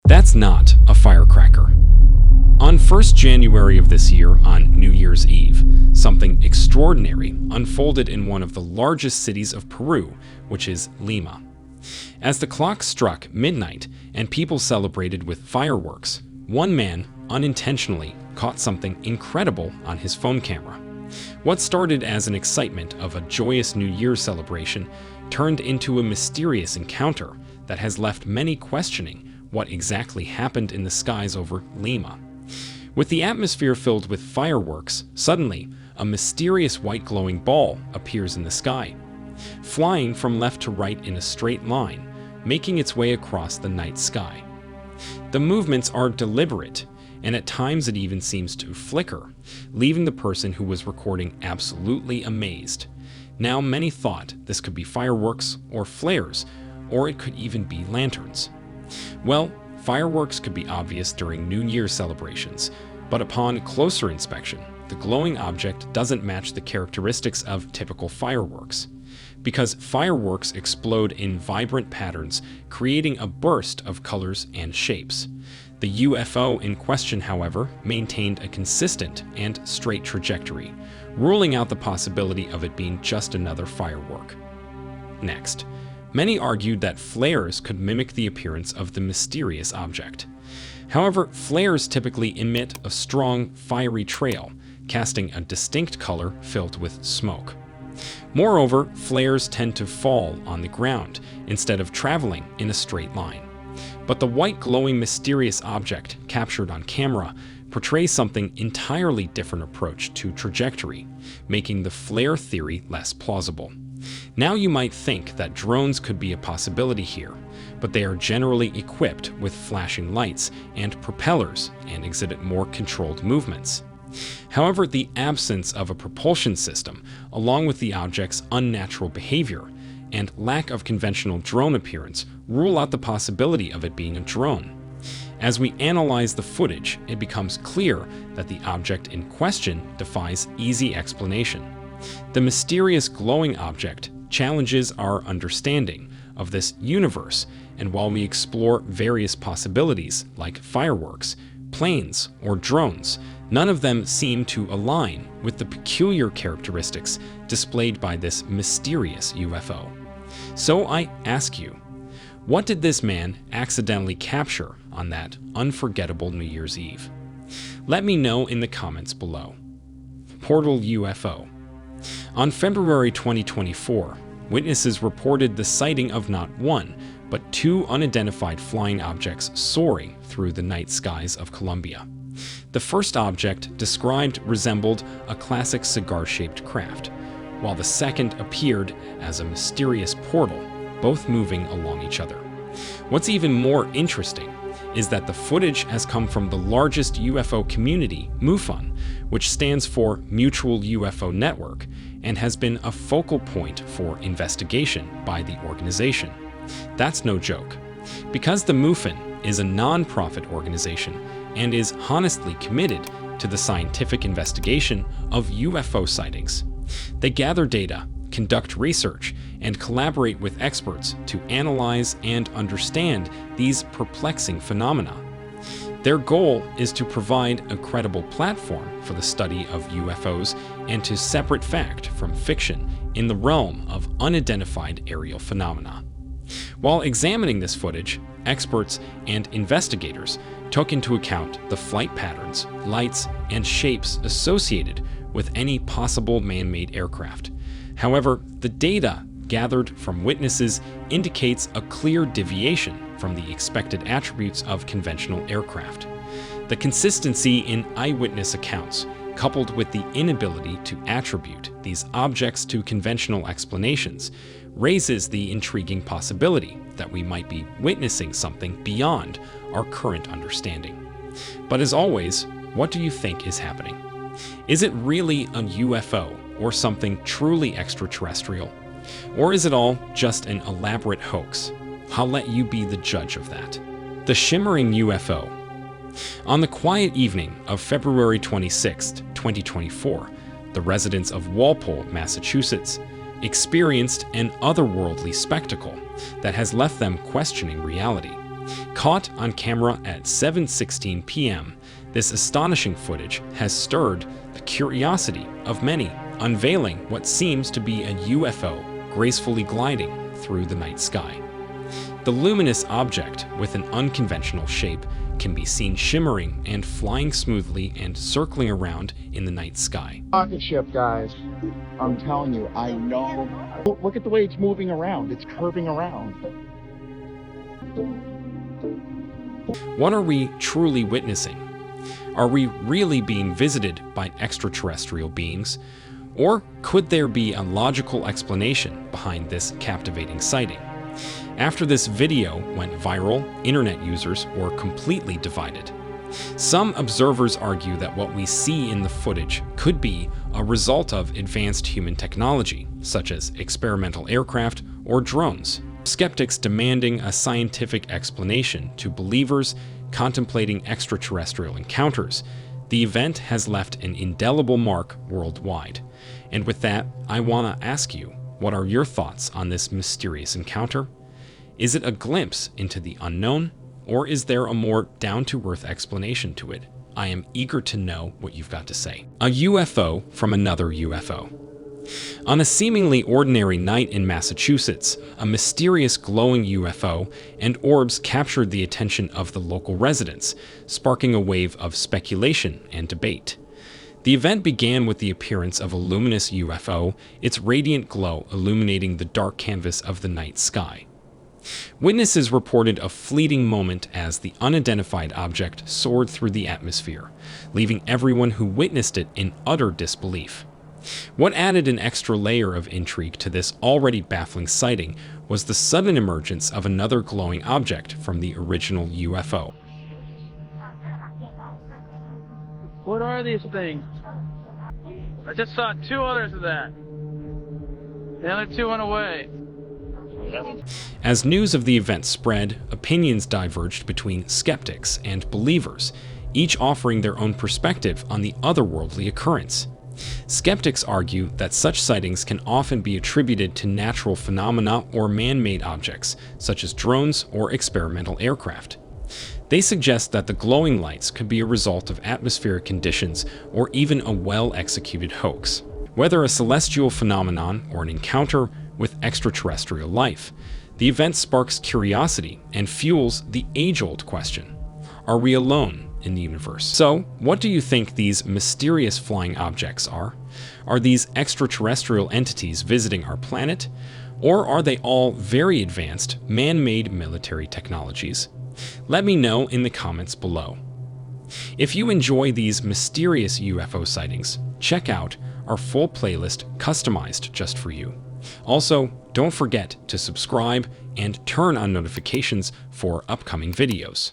That's not a firecracker. On 1st January of this year, on New Year's Eve, something extraordinary unfolded in one of the largest cities of Peru, which is Lima. As the clock struck midnight and people celebrated with fireworks, one man unintentionally caught something incredible on his phone camera. What started as an excitement of a joyous New Year's celebration turned into a mysterious encounter that has left many questioning what exactly happened in the skies over Lima. With the atmosphere filled with fireworks, suddenly, a mysterious white glowing ball appears in the sky, flying from left to right in a straight line, making its way across the night sky. The movements are deliberate, and at times it even seems to flicker, leaving the person who was recording absolutely amazed. Now, many thought this could be fireworks or flares, or it could even be lanterns. Well, fireworks could be obvious during New Year's celebrations, but upon closer inspection, the glowing object doesn't match the characteristics of typical fireworks. Because fireworks explode in vibrant patterns, creating a burst of colors and shapes. The UFO in question, however, maintained a consistent and straight trajectory, ruling out the possibility of it being just another firework. Next, many argued that flares could mimic the appearance of the mysterious object. However, flares typically emit a strong, fiery trail, casting a distinct color filled with smoke. Moreover, flares tend to fall on the ground instead of traveling in a straight line. But the white glowing mysterious object captured on camera portrays something entirely different approach to trajectory, making the flare theory less plausible. Now you might think that drones could be a possibility here, but they are generally equipped with flashing lights and propellers and exhibit more controlled movements. However, the absence of a propulsion system, along with the object's unnatural behavior and lack of conventional drone appearance, rule out the possibility of it being a drone. As we analyze the footage, it becomes clear that the object in question defies easy explanation. The mysterious glowing object challenges our understanding of this universe, and while we explore various possibilities like fireworks, planes, or drones, none of them seem to align with the peculiar characteristics displayed by this mysterious UFO. So I ask you, what did this man accidentally capture on that unforgettable New Year's Eve? Let me know in the comments below. Portal UFO. On February 2024, witnesses reported the sighting of not one, but two unidentified flying objects soaring through the night skies of Colombia. The first object described resembled a classic cigar-shaped craft, while the second appeared as a mysterious portal, both moving along each other. What's even more interesting is that the footage has come from the largest UFO community, MUFON, which stands for Mutual UFO Network, and has been a focal point for investigation by the organization. That's no joke. Because the MUFON is a non-profit organization and is honestly committed to the scientific investigation of UFO sightings. They gather data, conduct research, and collaborate with experts to analyze and understand these perplexing phenomena. Their goal is to provide a credible platform for the study of UFOs and to separate fact from fiction in the realm of unidentified aerial phenomena. While examining this footage, experts and investigators took into account the flight patterns, lights, and shapes associated with any possible man-made aircraft. However, the data gathered from witnesses indicates a clear deviation from the expected attributes of conventional aircraft. The consistency in eyewitness accounts, coupled with the inability to attribute these objects to conventional explanations, raises the intriguing possibility that we might be witnessing something beyond our current understanding. But as always, what do you think is happening? Is it really a UFO or something truly extraterrestrial? Or is it all just an elaborate hoax? I'll let you be the judge of that. The shimmering UFO. On the quiet evening of February 26, 2024, the residents of Walpole, Massachusetts, experienced an otherworldly spectacle that has left them questioning reality. Caught on camera at 7:16 p.m., this astonishing footage has stirred the curiosity of many, unveiling what seems to be a UFO gracefully gliding through the night sky. The luminous object, with an unconventional shape, can be seen shimmering and flying smoothly and circling around in the night sky. Rocket ship, guys. I'm telling you, I know. Look at the way it's moving around. It's curving around. What are we truly witnessing? Are we really being visited by extraterrestrial beings? Or could there be a logical explanation behind this captivating sighting? After this video went viral, internet users were completely divided. Some observers argue that what we see in the footage could be a result of advanced human technology, such as experimental aircraft or drones. Skeptics demanding a scientific explanation to believers contemplating extraterrestrial encounters. The event has left an indelible mark worldwide. And with that, I want to ask you, what are your thoughts on this mysterious encounter? Is it a glimpse into the unknown, or is there a more down-to-earth explanation to it? I am eager to know what you've got to say. A UFO from another UFO. On a seemingly ordinary night in Massachusetts, a mysterious glowing UFO and orbs captured the attention of the local residents, sparking a wave of speculation and debate. The event began with the appearance of a luminous UFO, its radiant glow illuminating the dark canvas of the night sky. Witnesses reported a fleeting moment as the unidentified object soared through the atmosphere, leaving everyone who witnessed it in utter disbelief. What added an extra layer of intrigue to this already baffling sighting was the sudden emergence of another glowing object from the original UFO. What are these things? I just saw 2 others of that. The other 2 went away. As news of the event spread, opinions diverged between skeptics and believers, each offering their own perspective on the otherworldly occurrence. Skeptics argue that such sightings can often be attributed to natural phenomena or man-made objects, such as drones or experimental aircraft. They suggest that the glowing lights could be a result of atmospheric conditions or even a well-executed hoax. Whether a celestial phenomenon or an encounter with extraterrestrial life, the event sparks curiosity and fuels the age-old question: are we alone in the universe? So, what do you think these mysterious flying objects are? Are these extraterrestrial entities visiting our planet? Or are they all very advanced, man-made military technologies? Let me know in the comments below. If you enjoy these mysterious UFO sightings, check out our full playlist customized just for you. Also, don't forget to subscribe and turn on notifications for upcoming videos.